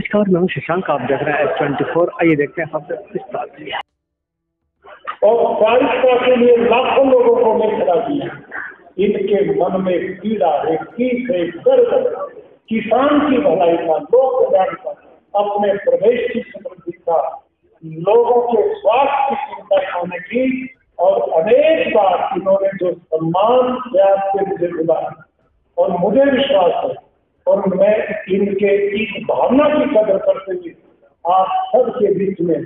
नमस्कार, मैं हूं शशांक। आप देख रहे हैं S24। आइए देखते हैं सबसे विस्तार से। और प्रायिकता के लिए लाखों लोगों को मैं खड़ा किया। इनके मन में पीड़ा है, कीट है, दर्द, किसान की भलाई का, लोक कल्याण का, अपने प्रदेश की समृद्धि का, लोगों के स्वास्थ्य की चिंता होने की। और अनेक बार इन्होंने जो सम्मान प्यार से मुझे मिला और मुझे विश्वास है और मैं इनके इस भावना की कदर करते हुए आप सबके बीच में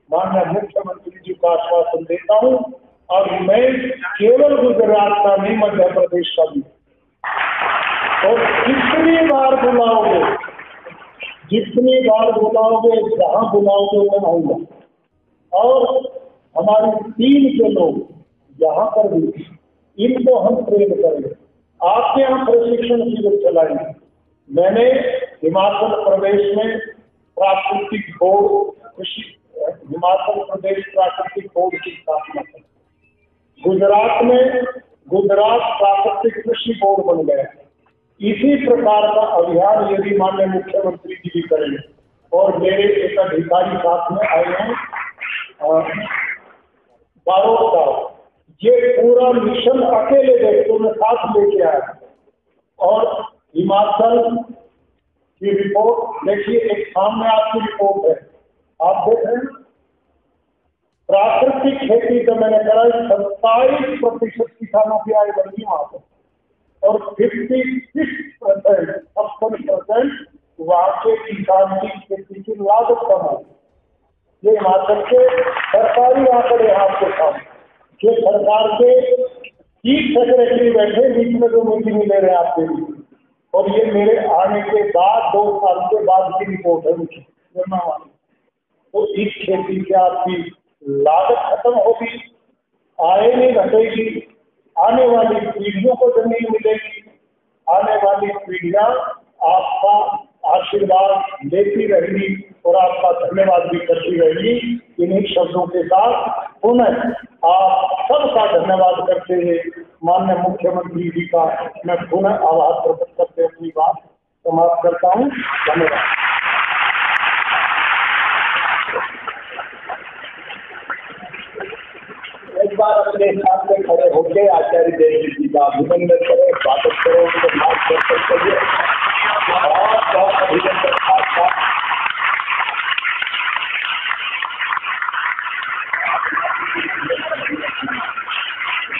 माननीय मुख्यमंत्री जी को आश्वासन देता हूं। और मैं केवल गुजरात का नहीं, मध्य प्रदेश का भी, और जितनी बार बुलाओगे जहां बुलाओगे मैं आऊंगा। और हमारी टीम के लोग यहाँ पर भी, इनको हम ट्रेन करेंगे। आपके यहाँ प्रशिक्षण शिविर चलाएंगे। मैंने हिमाचल प्रदेश में प्राकृतिक बोर्ड, हिमाचल प्रदेश प्राकृतिक बोर्ड की स्थापना की। गुजरात में गुजरात प्राकृतिक कृषि बोर्ड बन गया। इसी प्रकार का अभियान यदि माननीय मुख्यमंत्री जी भी करेंगे और मेरे एक अधिकारी साथ में आए हैं बारोट का, ये पूरा मिशन अकेले व्यक्तियों में साथ लेके आया। और हिमाचल की रिपोर्ट देखिए, एक सामने आपकी रिपोर्ट है, आप देख रहे हैं। प्राकृतिक खेती तो मैंने कहा 27% किसानों की आय बढ़ी वहां पर, और 56% वहां के किसान की खेती की लागत कम है। ये हिमाचल के सरकारी आंकड़े आपके सामने, जो सरकार के चीफ सेक्रेटरी बैठे बीच में जो मीटिंग ले रहे हैं आपके लिए, और ये मेरे आने के बाद 2 साल के बाद की रिपोर्ट है उनकी। तो इस खेती से आपकी लागत खत्म होगी, आय नहीं घटेगी, आने वाली पीढ़ियों को जमीन मिलेगी, आने वाली पीढ़ियां आपका आशीर्वाद लेती रहेगी और आपका धन्यवाद भी करती रहेगी। इन्हीं शब्दों के साथ पुनः आप सबका धन्यवाद करते हुए माननीय मुख्यमंत्री जी का मैं पुनः आभार प्रकट करते अपनी बात समाप्त करता हूँ। धन्यवाद। एक बार अपने साथ में खड़े होकर आचार्य देव जी का अभिनंदन करें, स्वागत करें, उनको मार्गदर्शन करिए। बहुत अभिनंदन।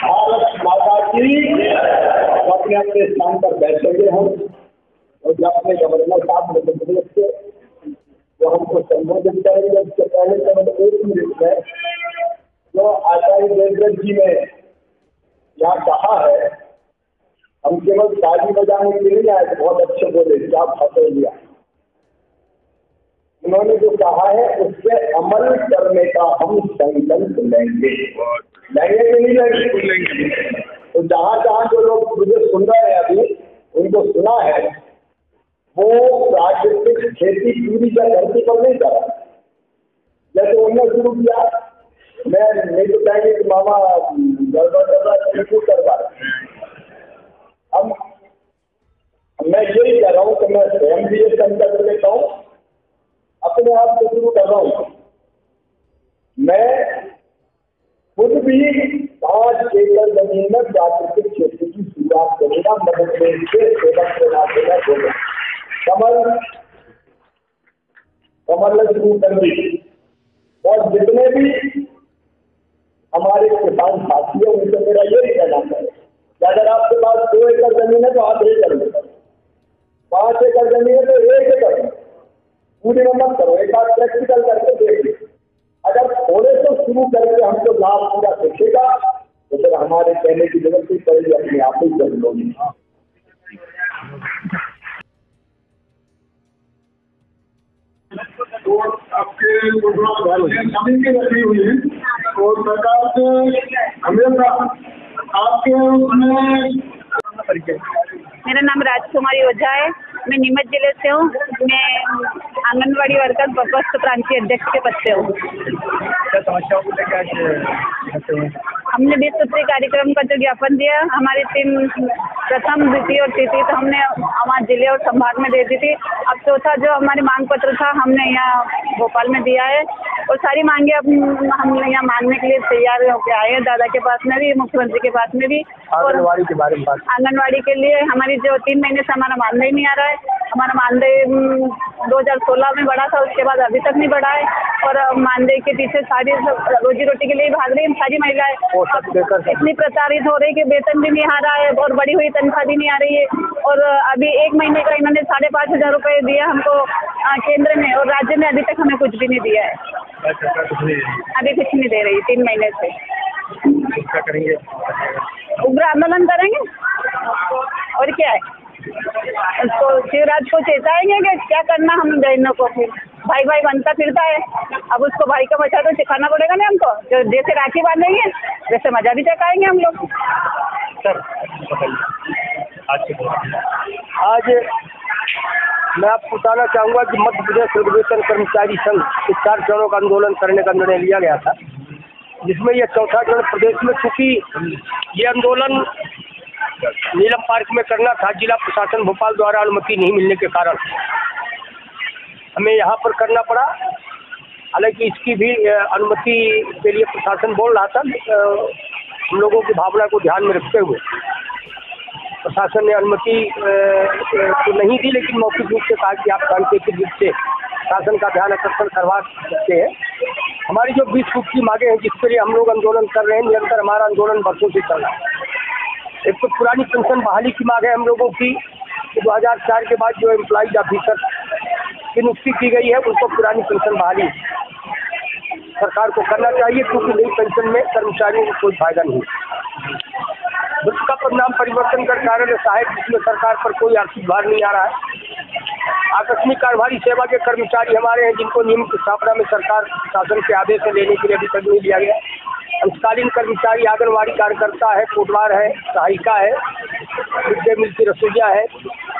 भारत माता की। अपने अपने स्थान पर बैठेंगे हम, और जब अपने गवर्नर साहब मध्य प्रदेश के जो हमको संबोधित करेंगे, उससे पहले केवल 1 मिनट में जो आचार्य देवव्रत जी ने यहाँ कहा है, हम केवल ताली बजाने के लिए आए, बहुत अच्छे बोले, क्या फतेह लिया। उन्होंने जो कहा है उससे अमल करने का हम संकल्प लेंगे कि नहीं लेंगे। तो जहाँ जहाँ जो लोग मुझे सुन रहे हैं अभी, उनको सुना है, वो प्राकृतिक खेती पूरी धरती पर नहीं कर रहा। जैसे उन्होंने शुरू किया, मैं नहीं तो कहेंगे कि मामा गड़बड़ कर रहा, शुरू कर रहा। अब मैं यही कह रहा हूँ कि मैं स्वयं भी ये संकल्प लेता हूँ, अपने आप से शुरू कर रहा हूँ। मैं खुद भी 5 एकड़ जमीन में प्राकृतिक खेती की शुरुआत करूंगा। मध्य प्रदेश के सेवक के नाते में बोले कमल शुरू कर दी। और जितने भी हमारे किसान साथी है उनसे मेरा यही कहना है कि अगर आपके पास 2 एकड़ जमीन है तो आप 1 एकड़ लो, 5 एकड़ जमीन है तो 1 एकड़ पूरी में मत करो। एक बार प्रैक्टिकल करके देखिए, अगर थोड़े से शुरू करके हमको लाभ पूरा दिखेगा तो फिर हमारे कहने की जरूरत नहीं पड़ेगी, अपने आप ही कर लोगे। तो आपके जमीन की लगी हुई है और सरकार से हमेशा आपके उसमें। मेरा नाम राजकुमारी ओझा है, मैं नीमच जिले से हूँ। मैं आंगनवाड़ी वर्कर बपस्त प्रांतीय अध्यक्ष के पद पे हूँ। क्या समस्याओं को लेकर हमने 20 सूत्री कार्यक्रम का जो ज्ञापन दिया, हमारी टीम प्रथम, द्वितीय और तृतीय तो हमने वहाँ जिले और संभाग में दे दी थी। अब चौथा जो हमारी मांग पत्र था हमने यहाँ भोपाल में दिया है और सारी मांगे अब हम यहाँ मांगने के लिए तैयार होकर आए हैं, दादा के पास में भी, मुख्यमंत्री के पास में भी। और आंगनवाड़ी के बारे में बात, आंगनवाड़ी के लिए हमारी जो 3 महीने से हमारा मानदेय नहीं आ रहा है, हमारा मानदेय 2016 में बढ़ा था, उसके बाद अभी तक नहीं बढ़ा है और मानदेय के पीछे सारी रोजी रोटी के लिए भाग रही है सारी महिलाएं। इतनी प्रताड़ित हो रही कि वेतन भी नहीं आ रहा है और बढ़ी हुई तनख्वाह भी नहीं आ रही है और अभी 1 महीने का इन्होंने 5,500 रुपये दिया हमको केंद्र में और राज्य में अभी तक हमें कुछ भी नहीं दिया है। अभी कुछ नहीं दे रही 3 महीने से। क्या करेंगे? उग्र आंदोलन करेंगे और क्या है, तो शिवराज को चेताएंगे कि क्या करना हम बहनों को। फिर भाई भाई बनता फिरता है, अब उसको भाई का मजा तो सिखाना पड़ेगा ना हमको। जो जैसे राखी बांधेंगे वैसे मजा भी चखाएंगे हम लोग। सर आज मैं आपको बताना चाहूँगा कि मध्य प्रदेश रिजर्वेशन कर्मचारी संघ के 4 चरणों का आंदोलन करने का निर्णय लिया गया था, जिसमें यह चौथा चरण प्रदेश में, चूँकि ये आंदोलन नीलम पार्क में करना था, जिला प्रशासन भोपाल द्वारा अनुमति नहीं मिलने के कारण हमें यहाँ पर करना पड़ा। हालांकि इसकी भी अनुमति के लिए प्रशासन बोल रहा था, हम लोगों की भावना को ध्यान में रखते हुए प्रशासन ने अनुमति तो नहीं दी, लेकिन मौखिक रूप से कहा कि आप सांकेतिक रूप से शासन का ध्यान आकर्षण करवा सकते हैं। हमारी जो 20 फुट की मांगे हैं, जिसके लिए हम लोग आंदोलन कर रहे हैं, निरंतर हमारा आंदोलन वर्षों से चल रहा है। एक तो पुरानी पेंशन बहाली की मांग है हम लोगों की, 2004 के बाद जो एम्प्लॉइज ऑफिसर की नियुक्ति की गई है उनको पुरानी पेंशन बहाली सरकार को करना चाहिए, क्योंकि नई पेंशन में कर्मचारियों को कोई फायदा नहीं। उसका परिणाम परिवर्तन कर कार्य सहायक, जिसमें सरकार पर कोई आर्थिक भार नहीं आ रहा है। आकस्मिक कार्यभारी सेवा के कर्मचारी हमारे हैं, जिनको नियमित स्थापना में सरकार शासन के आदेश से लेने के लिए अभी तक नहीं लिया गया। अंशकालीन कर्मचारी, आंगनवाड़ी कार्यकर्ता है, कोटवार है, सहायिका है, मिड डे मील की रसोइया है,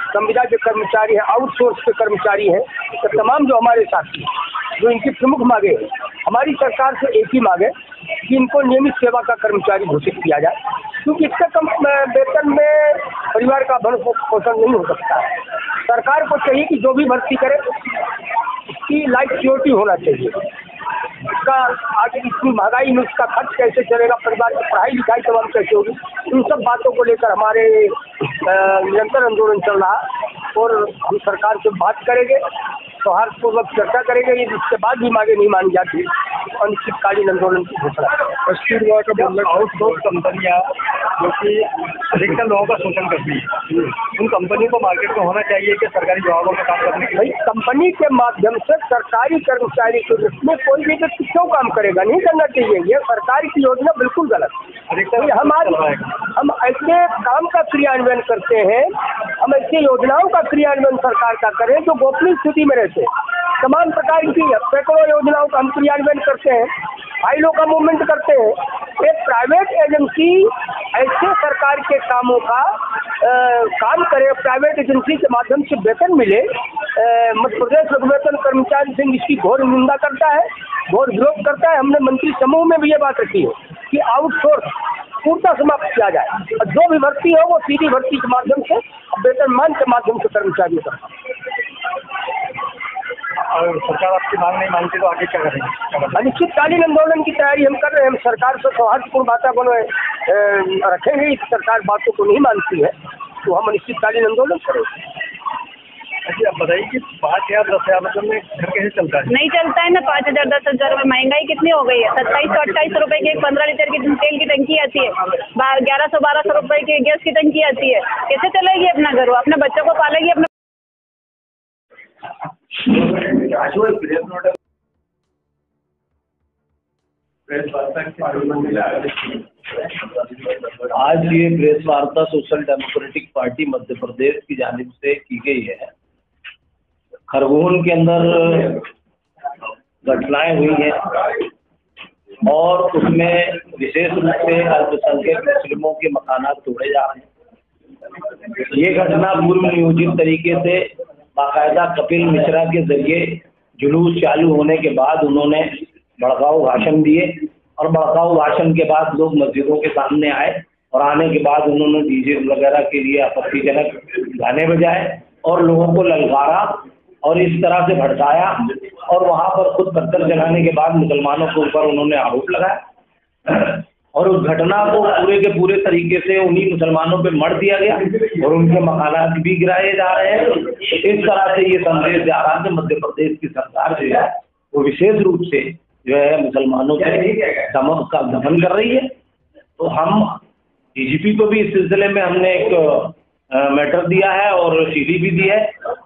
संविदा के कर्मचारी हैं, आउटसोर्स के कर्मचारी हैं। तो तमाम जो हमारे साथी जो इनकी प्रमुख मांगे हैं, हमारी सरकार से एक ही मांग है कि इनको नियमित सेवा का कर्मचारी घोषित किया जाए, क्योंकि इससे कम वेतन में परिवार का भरण पोषण नहीं हो सकता है। सरकार को चाहिए कि जो भी भर्ती करे उसकी लाइफ सिक्योरिटी होना चाहिए। इसका आगे इतनी महंगाई में उसका खर्च कैसे चलेगा, परिवार की पढ़ाई लिखाई तमाम कैसे होगी, इन सब बातों को लेकर हमारे निरंतर आंदोलन चल रहा है और हम सरकार से बात करेंगे, सौहार्दपूर्वक चर्चा करेंगे। यदि इसके बाद भी मांगे नहीं मानी जाती अनिश्चितकालीन आंदोलन की घोषणा। पश्चिम विभाग का मतलब आउटसोर्स कंपनियां जो कि अधिकतर लोगों का शोषण करती है, उन कंपनियों को मार्केट में होना चाहिए कि सरकारी विभागों में काम करने के लिए। कंपनी के माध्यम से सरकारी कर्मचारी के रूप में कोई भी व्यक्ति क्यों काम करेगा, नहीं करना चाहिए। ये सरकार की योजना बिल्कुल गलत है। हम ऐसे काम का क्रियान्वयन करते हैं, हम ऐसी योजनाओं का क्रियान्वयन सरकार का करें जो गोपनीय स्थिति में रहते हैं। तमाम प्रकार की सैकड़ों योजनाओं का हम क्रियान्वयन करते हैं, फाइलों का मूवमेंट करते हैं। एक प्राइवेट एजेंसी ऐसे सरकार के कामों का काम करे, प्राइवेट एजेंसी के माध्यम से वेतन मिले। मध्य प्रदेश रिजर्वेशन कर्मचारी संघ इसकी घोर निंदा करता है, घोर विरोध करता है। हमने मंत्री समूह में भी ये बात रखी है कि आउटसोर्स पूर्णतः समाप्त किया जाए और जो भी भर्ती हो वो सीधी भर्ती के माध्यम से, वेतनमान के माध्यम से कर्मचारियों का। और सरकार आपकी मांग नहीं मानती तो आगे क्या करेंगे? अनिश्चितकालीन आंदोलन की तैयारी हम कर रहे हैं। हम सरकार से सौहार्दपूर्ण वातावरण रखेंगे। सरकार बातों को नहीं मानती है तो हम अनिश्चितकालीन आंदोलन करेंगे। अच्छा, आप बताइए कि 5,000 10,000 रुपये में घर कैसे चलता है? नहीं चलता है ना। 5,000 10,000 रुपये महंगाई कितनी हो गई है। 2728 रुपए की 15 लीटर की तेल की टंकी आती है, 1100-1200 रुपए की गैस की टंकी आती है। कैसे चलेगी अपना घर? अपने बच्चों को पालेगी अपने। आज ये प्रेस वार्ता social democratic party Madhya Pradesh की जानिब से की गई है। खरगोन के अंदर घटनाएं हुई हैं और उसमें विशेष रूप से अल्पसंख्यक मुस्लिमों के मकानात तोड़े जा रहे हैं। ये घटना पूर्व नियोजित तरीके से बाकायदा कपिल मिश्रा के जरिए जुलूस चालू होने के बाद उन्होंने भड़काऊ भाषण दिए और भड़काऊ भाषण के बाद लोग मस्जिदों के सामने आए और आने के बाद उन्होंने डीजे वगैरह के लिए आपत्तिजनक गाने बजाए और लोगों को ललकारा और इस तरह से भड़काया, और वहाँ पर खुद पत्थर जलाने के बाद मुसलमानों के ऊपर उन्होंने आरोप लगाया और उस घटना को पूरे के पूरे तरीके से उन्हीं मुसलमानों पे मर दिया गया और उनके मकानात भी गिराए जा रहे हैं। इस तरह से ये संदेश जा रहा है कि मध्य प्रदेश की सरकार जो है वो विशेष रूप से जो है मुसलमानों के दमन कर रही है। तो हम डीजीपी को भी इस सिलसिले में हमने एक मैटर दिया है और सीडी भी दी है,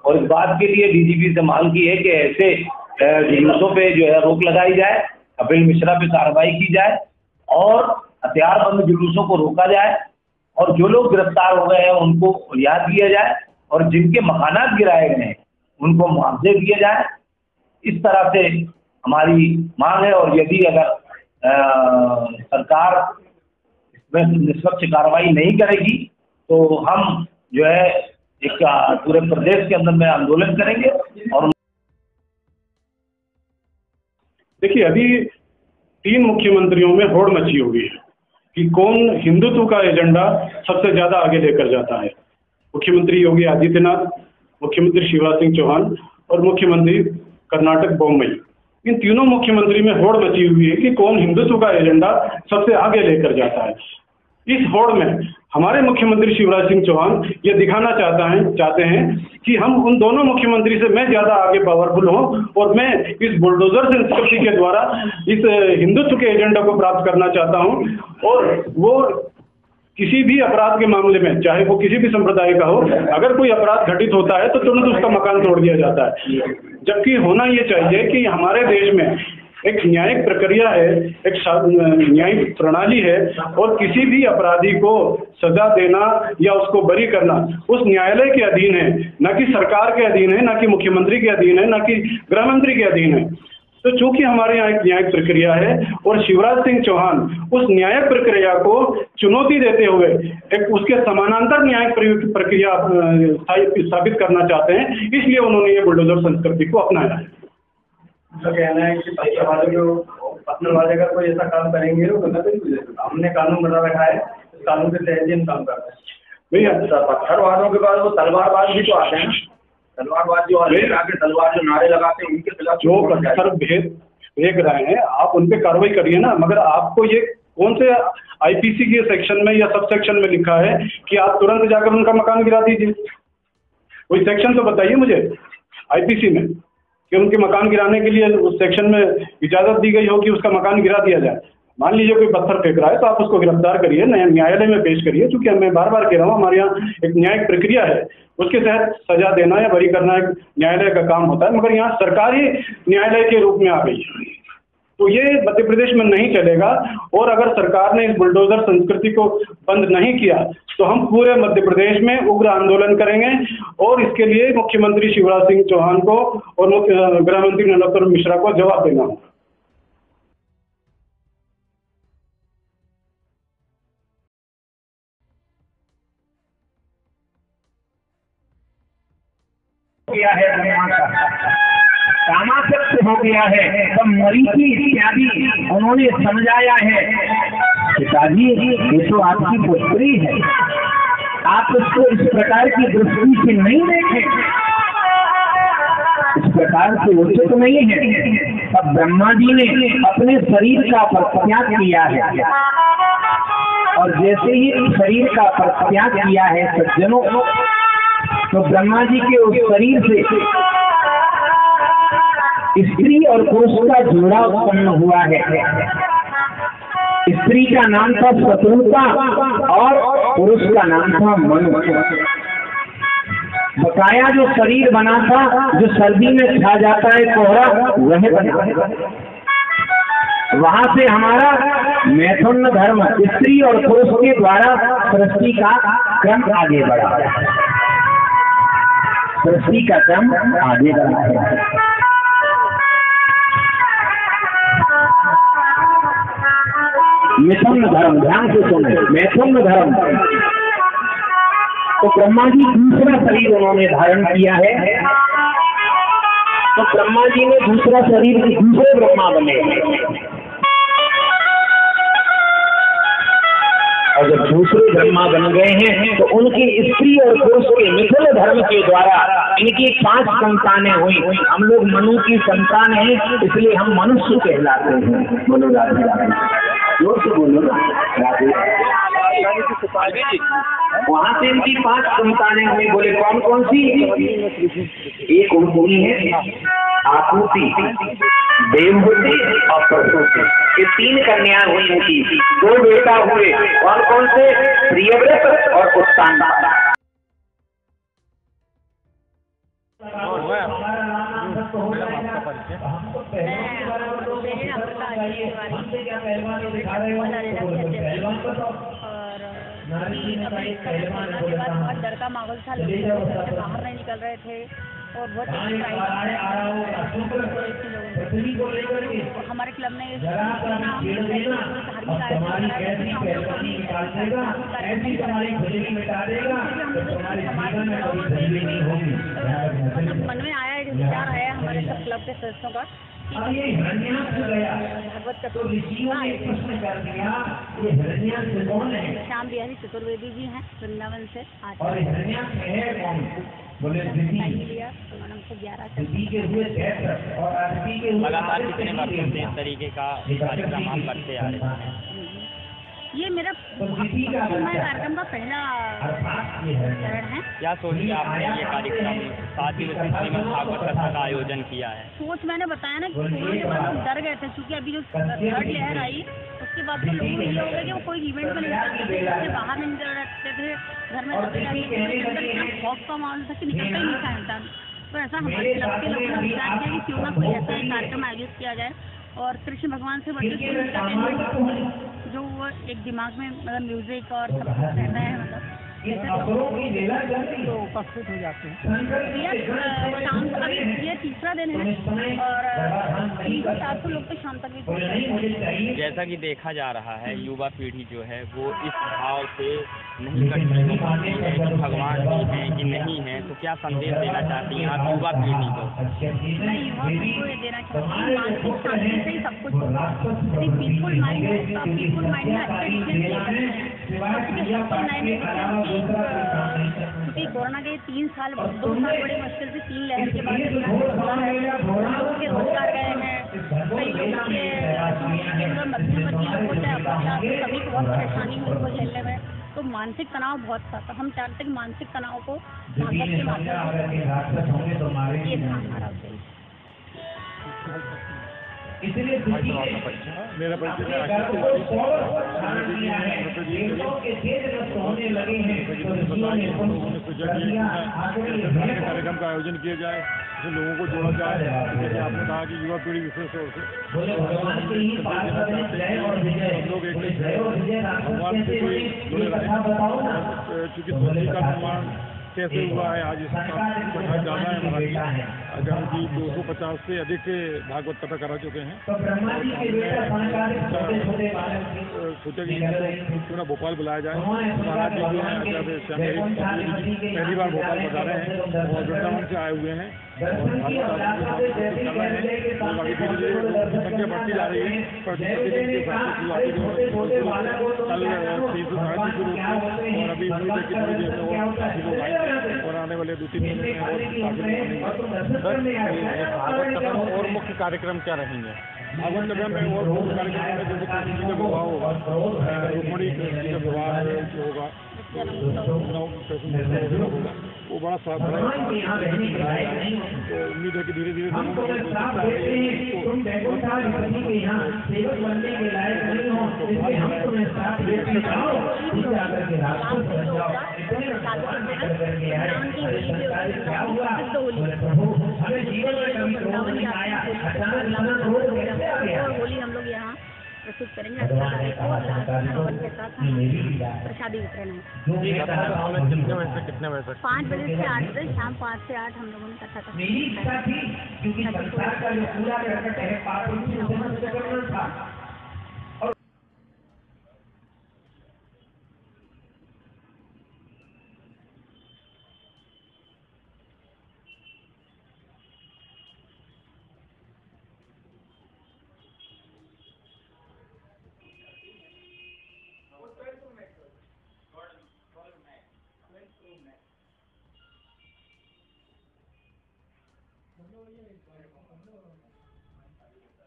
और इस बात के लिए डीजीपी से मांग की है कि ऐसे जुलूसों पे जो है रोक लगाई जाए, कपिल मिश्रा पे कार्रवाई की जाए और हथियारबंद जुलूसों को रोका जाए, और जो लोग गिरफ्तार हो गए हैं उनको रिहा किया जाए, और जिनके मकानात गिराए गए हैं उनको मुआवजे दिए जाए। इस तरह से हमारी मांग है, और यदि अगर सरकार इसमें निष्पक्ष कार्रवाई नहीं करेगी तो हम जो है एक पूरे प्रदेश के अंदर में आंदोलन करेंगे। और देखिए, अभी 3 मुख्यमंत्रियों में होड़ मची हुई है कि कौन हिंदुत्व का एजेंडा सबसे ज्यादा आगे लेकर जाता है। मुख्यमंत्री योगी आदित्यनाथ, मुख्यमंत्री शिवराज सिंह चौहान और मुख्यमंत्री कर्नाटक बोम्मई, इन तीनों मुख्यमंत्री में होड़ मची हुई है कि कौन हिंदुत्व का एजेंडा सबसे आगे लेकर जाता है। इस होड़ में हमारे मुख्यमंत्री शिवराज सिंह चौहान ये दिखाना चाहते हैं कि हम उन दोनों मुख्यमंत्री से मैं ज्यादा आगे पावरफुल हूं और मैं इस बुलडोजर संस्कृति के द्वारा इस हिंदुत्व के एजेंडा को प्राप्त करना चाहता हूं। और वो किसी भी अपराध के मामले में, चाहे वो किसी भी संप्रदाय का हो, अगर कोई अपराध घटित होता है तो तुरंत उसका मकान तोड़ दिया जाता है। जबकि होना ये चाहिए कि हमारे देश में एक न्यायिक प्रक्रिया है, एक न्यायिक प्रणाली है, और किसी भी अपराधी को सजा देना या उसको बरी करना उस न्यायालय के अधीन है, न कि सरकार के अधीन है, न कि मुख्यमंत्री के अधीन है, न कि गृह मंत्री के अधीन है। तो चूंकि हमारे यहाँ एक न्यायिक प्रक्रिया है और शिवराज सिंह चौहान उस न्यायिक प्रक्रिया को चुनौती देते हुए एक उसके समानांतर न्यायिक प्रक्रिया स्थापित करना चाहते हैं, इसलिए उन्होंने ये बुलडोजर संस्कृति को अपनाया है। उनका कहना है कि पत्थर वाले अगर कोई ऐसा काम करेंगे तो हमने कानून बना रखा है, इस कानून के तहत ही हम काम करते हैं। भैया, पत्थर वालों के बाद वो तलवारबाज भी तो आते हैं ना, तलवारबाज जो आगे तलवार जो नारे लगाते हैं उनके खिलाफ जो पत्थर फेंक रहे हैं आप उन पे कार्रवाई करिए ना, मगर आपको ये कौन से आईपीसी के सेक्शन में या सब सेक्शन में लिखा है कि आप तुरंत जाकर उनका मकान गिरा दीजिए? कोई सेक्शन तो बताइए मुझे आईपीसी में कि उनके मकान गिराने के लिए उस सेक्शन में इजाजत दी गई हो कि उसका मकान गिरा दिया जाए। मान लीजिए कोई पत्थर फेंक रहा है तो आप उसको गिरफ्तार करिए, न्यायालय में पेश करिए, क्योंकि मैं बार बार कह रहा हूँ हमारे यहाँ एक न्यायिक प्रक्रिया है, उसके तहत सजा देना या बरी करना एक न्यायालय का काम होता है। मगर यहाँ सरकार ही न्यायालय के रूप में आ गई है, तो ये मध्य प्रदेश में नहीं चलेगा। और अगर सरकार ने इस बुलडोजर संस्कृति को बंद नहीं किया तो हम पूरे मध्य प्रदेश में उग्र आंदोलन करेंगे, और इसके लिए मुख्यमंत्री शिवराज सिंह चौहान को और गृह मंत्री नरोत्तम मिश्रा को जवाब देना होगा। कामासक्त हो गया है, तब मरीची इत्यादि उन्होंने समझाया है, पिताजी ये तो आपकी पुत्री है, आप उसको इस प्रकार की दृष्टि से नहीं देखें, इस प्रकार से उचित नहीं है। तब ब्रह्मा जी ने अपने शरीर का परित्याग किया है, और जैसे ही शरीर का परित्याग किया है सज्जनों, तो ब्रह्मा जी के उस शरीर से स्त्री और पुरुष का जोड़ा उत्पन्न हुआ है। स्त्री का नाम था शत्रुता और पुरुष का नाम था मनु। बकाया जो शरीर बना था, जो सर्दी में छा जाता है कोहरा, वह बना। वहां से हमारा मैथुन धर्म स्त्री और पुरुष के द्वारा सृष्टि का क्रम आगे बढ़ा, सृष्टि का क्रम आगे बढ़ा। मैथुन धर्म, ध्यान से सुने, मैथुन धर्म। तो ब्रह्मा जी दूसरा शरीर उन्होंने धारण किया है, तो ब्रह्मा जी ने दूसरा शरीर दूसरे ब्रह्मा बने, और जब दूसरे ब्रह्मा बन गए हैं तो उनकी स्त्री और पुरुष के मिथुन धर्म के द्वारा इनकी 5 संतानें हुई। हम लोग मनु की संतान हैं, इसलिए हम मनुष्य कहलाते हैं। बोलो राधे राधे, जोर से बोलो ना राधे। वहां से इनकी 5 संतानें हुई। बोले कौन कौन सी? एक उनकी है आकृति, देवहूति और प्रसूति, ये 3 कन्या हुई इनकी। 2 बेटा हुए, कौन कौन से? प्रियव्रत और उत्तानपाद। बहुत डर का माहौल था, लोग घर से बाहर नहीं निकल रहे थे और बहुत हमारे क्लब ने मतलब मन में आया, विचार आया हमारे सब क्लब के सदस्यों का भागवत श्याम बिहारी चतुर्वेदी जी हैं वृंदावन से। आज लगातार कितने वर्षों से इस तरीके का कार्यक्रम आप करते आ रहे हैं? ये मेरा कार्यक्रम का पहला चरण है। क्या सोच के आपने ये कार्यक्रम 7 दिवसीय श्रीमद् भागवत कथा का आयोजन किया है? सोच मैंने बताया ना कि कोरोना के बाद लोग डर गए थे, क्योंकि अभी जो 3rd लहर आई उसके बाद तो लोगों को ये हो गया कि वो कोई इवेंट में नहीं निकल सकते, घर से बाहर नहीं निकल सकते थे, घर में खौफ का माहौल था कि निकलता ही नहीं था इंसान। तो ऐसा हमारे क्लब के लोगों ने विचार किया कि क्यों ना कोई ऐसा कार्यक्रम आयोजित किया जाए और कृष्ण भगवान से बढ़कर जो वो एक दिमाग में मतलब म्यूजिक और सब कुछ रहता है, मतलब तो उपस्थित हो जाते हैं। शाम अभी ये 3रा दिन है और 300-400 लोग तो शाम तक भी। जैसा कि देखा जा रहा है युवा पीढ़ी जो है वो इस भाव से नहीं कठिन होती है कि भगवान भी हैं कि नहीं है, तो क्या संदेश देना चाहती हैं आप युवा पीढ़ी को? मैं युवा पीढ़ी को ये देना चाहती हूँ मानसिक शांति से ही सब कुछ होगा। पीसफुल माइंड है तो पीसफुल माइंड में अच्छे डिसीजन क्योंकि कोरोना के 3 साल 2 साल बड़ी मुश्किल से 3 लहर के बाद हुआ है। लोगों के रोजगार गए हैं, कई लोगों के मध्यवर्ती लोग होते हैं, सभी को बहुत परेशानी हुई उनको झेलने में। तो मानसिक तनाव बहुत था, तो हम चाहते हैं कि मानसिक तनाव को भागवत के माध्यम से ये था हमारा उद्देश्य। इसलिए मेरा कार्यक्रम का आयोजन किया जाए, जिससे लोगों को जोड़ा जाए। जैसे आपने कहा कि युवा पीढ़ी विशेष तौर से हम लोग एक भगवान से कोई जुड़े रहे, चूँकि धरती का निर्माण कैसे हुआ है आज इसका कथा ज़्यादा है हमारा, अगर कि 250 से अधिक भागवत कथा करा चुके हैं। सोचा कि क्यों ना भोपाल बुलाया जाए। महाराज जी हैं आचार्य श्याम पहली बार भोपाल बता रहे हैं और वृंदावन से आए हुए हैं और भागवत कर रहे हैं। और अभी धीरे धीरे संख्या बढ़ती जा रही है, पर कल 300-350 शुरू और अभी उम्मीद है कि थोड़ी देर में और काफ़ी लोग आएंगे और आने वाले 2-3 महीने में और काफ़ी भागवत कथा और मुख्य कार्यक्रम क्या रहेंगे? भागवत कथा में और मुख्य कार्यक्रम में जैसे कृष्ण जी का विवाह होगा, रुक्मणी कृष्ण जी का विवाह होगा, होगा, वो बड़ा बड़ा तो उम्मीद है कि धीरे धीरे होली हम लोग यहाँ प्रस्तुत करेंगे के साथ प्रसादी वितरण है। कितने बजे तक? 5 बजे से 8 बजे, शाम 5 से 8 हम लोगों ने कथा करना।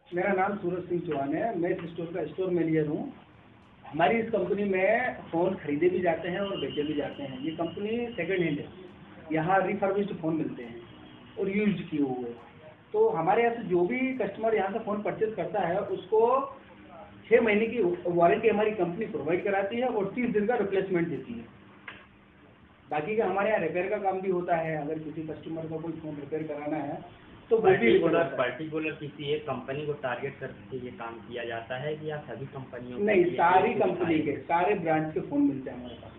मेरा नाम सूरज सिंह चौहान है, मैं इस स्टोर का स्टोर मैनेजर हूँ। हमारी इस कंपनी में फ़ोन खरीदे भी जाते हैं और बेचे भी जाते हैं। ये कंपनी सेकंड हैंड है, यहाँ रिफर्बिश्ड फ़ोन मिलते हैं और यूज्ड किए हुए। तो हमारे यहाँ से जो भी कस्टमर यहाँ से फ़ोन परचेज करता है उसको 6 महीने की वारंटी हमारी कंपनी प्रोवाइड कराती है और 30 दिन का रिप्लेसमेंट देती है। बाकी का हमारे यहाँ रिपेयर का काम भी होता है। अगर किसी कस्टमर का कोई फ़ोन रिपेयर कराना है तो पर्टिकुलर किसी एक कंपनी को टारगेट करके ये काम किया जाता है कि या सभी कंपनियों नहीं, सारी कंपनी के सारे ब्रांड के फ़ोन मिलते हैं हमारे पास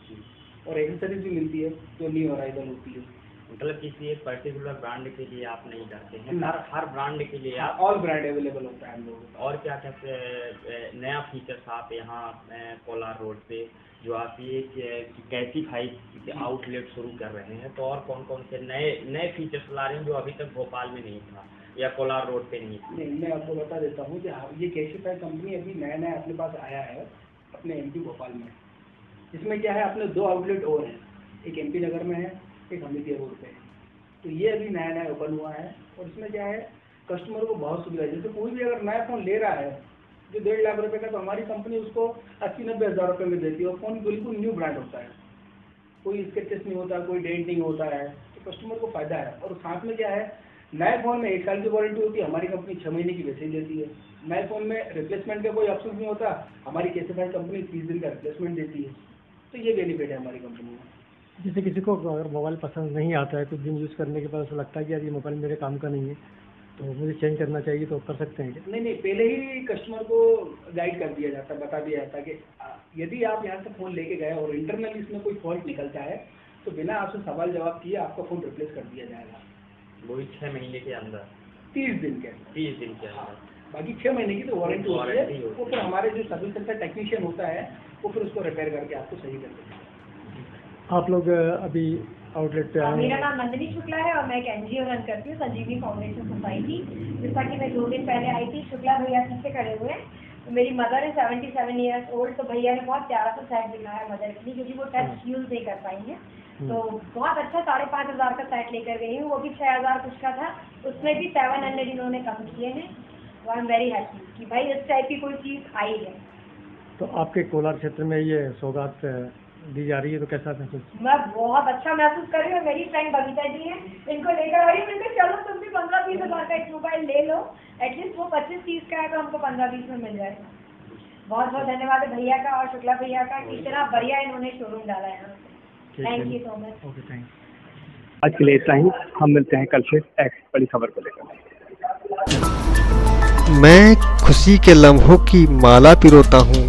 और एक्सेसरीज भी मिलती है जो न्यू अराइवल होती है। मतलब किसी एक पर्टिकुलर ब्रांड के लिए आप नहीं करते हैं, हर ब्रांड के लिए आप ऑल ब्रांड अवेलेबल होता है हम लोग। और क्या क्या नया फीचर्स आप यहाँ कोलार रोड पे जो आप ये कैसीफाई आउटलेट शुरू कर रहे हैं, तो और कौन कौन से नए फीचर्स ला रहे हैं जो अभी तक भोपाल में नहीं था या कोलार रोड पे नहीं था? नहीं, मैं आपको बता देता हूँ कि ये कैसीफाई कंपनी अभी नया अपने पास आया है अपने एमपी भोपाल में। इसमें क्या है, अपने 2 आउटलेट और हैं, एक एमपी नगर में है, एक हमीदिया रोड पे है। तो ये अभी नया ओपन हुआ है और इसमें क्या है, कस्टमर को बहुत सुविधा है। जैसे कोई भी अगर नया फ़ोन ले रहा है जो 1.5 लाख रुपए का, तो हमारी कंपनी उसको 80-90 हज़ार रुपये में देती है और फ़ोन बिल्कुल न्यू ब्रांड होता है, कोई स्क्रैचेस नहीं होता, कोई डेंट नहीं होता है। तो कस्टमर को फ़ायदा है। और साथ में क्या है, नए फ़ोन में 1 साल की वारंटी होती है, हमारी कंपनी 6 महीने की वैसे ही देती है। नए फ़ोन में रिप्लेसमेंट का कोई ऑप्शन नहीं होता, हमारी कैसीफाई कंपनी 30 दिन का रिप्लेसमेंट देती है। तो ये बेनिफिट है हमारी कंपनी में। जैसे किसी को अगर मोबाइल पसंद नहीं आता है, कुछ दिन यूज़ करने के बाद उसे लगता है कि यार ये मोबाइल मेरे काम का नहीं है, तो मुझे चेंज करना चाहिए, तो कर सकते हैं क्या? नहीं, पहले ही कस्टमर को गाइड कर दिया जाता है, बता दिया जाता है कि यदि आप यहाँ से फ़ोन लेके गए और इंटरनली इसमें कोई फॉल्ट निकलता है तो बिना आपसे सवाल जवाब किए आपका फ़ोन रिप्लेस कर दिया जाएगा। वो 6 महीने के अंदर, 30 दिन के अंदर। बाकी 6 महीने की तो वारंटी होती है। वो फिर हमारे जो सर्विस सेंटर टेक्नीशियन होता है वो फिर उसको रिपेयर करके आपको सही कर देते हैं। आप लोग अभी आउटलेट पे आए? मेरा नाम नंदिनी शुक्ला है और मैं एक NGO रन करती हूँ, संजीवनी फाउंडेशन सोसाइटी। जैसा कि मैं 2 दिन पहले आई थी, शुक्ला भैया पीछे खड़े हुए हैं। तो मेरी मदर है 77 ईयर्स ओल्ड, तो भैया ने बहुत प्यारा सा सेट दिखाया मदर के लिए, क्योंकि वो टच यूज नहीं कर पाई हैं। तो बहुत अच्छा 5,500 का सेट लेकर गई हूँ, वो भी 6,000 कुछ का था, उसमें भी 700 इन्होंने कम किए हैं। तो आई एम वेरी हैप्पी कि भाई इस टाइप की कोई चीज़ आई है। तो आपके कोलार क्षेत्र में ये सौगात दी जा रही है, तो कैसा महसूस? मैं बहुत अच्छा महसूस कर रही हूँ। मेरी फ्रेंड बबीता जी हैं, इनको लेकर आई, मैंने चलो तुम भी 15-20 हज़ार का एक मोबाइल ले लो, एटलीस्ट वो 25-30 का है तो हमको 15-20 में मिल जाएगा। बहुत बहुत धन्यवाद है भैया का और शुक्ला भैया का, इतना बढ़िया इन्होंने शोरूम डाला है। Thank you so much. Okay, thank. आज के लिए इतना ही, हम मिलते हैं कल फिर एक बड़ी खबर को लेकर। मैं खुशी के लम्हों की माला पिरोता हूँ,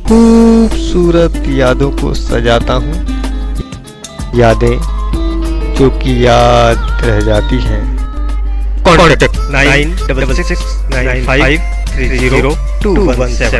खूबसूरत यादों को सजाता हूँ, यादें जो कि याद रह जाती हैं। कॉन्टैक्ट 9669530217।